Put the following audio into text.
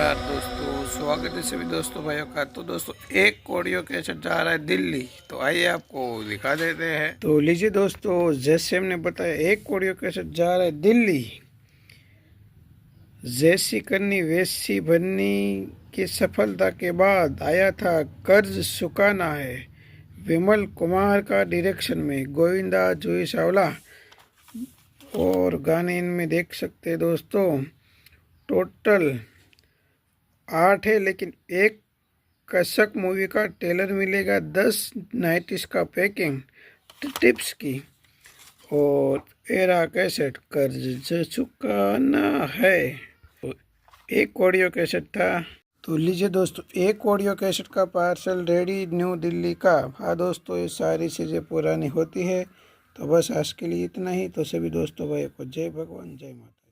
नमस्कार दोस्तों, स्वागत है सभी दोस्तों भाइयों का। तो दोस्तों एक ऑडियो कैसेट जा रहा है दिल्ली, तो आइए आपको दिखा देते हैं। तो लीजिए दोस्तों, जैसे हमने बताया एक ऑडियो कैसेट जा रहा है दिल्ली। जैसी करनी वैसी बननी की सफलता के बाद आया था कर्ज चुकाना है। विमल कुमार का डायरेक्शन में गोविंदा जूही चावला और गाने इनमें देख सकते हैं दोस्तों। टोटल 8 है, लेकिन एक कसक मूवी का ट्रेलर मिलेगा, 10 नाइटिस का पैकिंग टिप्स की, और एरा कैसेट कर्ज चुकाना है। तो एक ऑडियो कैसेट था। तो लीजिए दोस्तों, एक ऑडियो कैसेट का पार्सल रेडी न्यू दिल्ली का। हाँ दोस्तों, ये सारी चीज़ें पुरानी होती है। तो बस आज के लिए इतना ही। तो सभी दोस्तों भाइयों को जय भगवान, जय माता।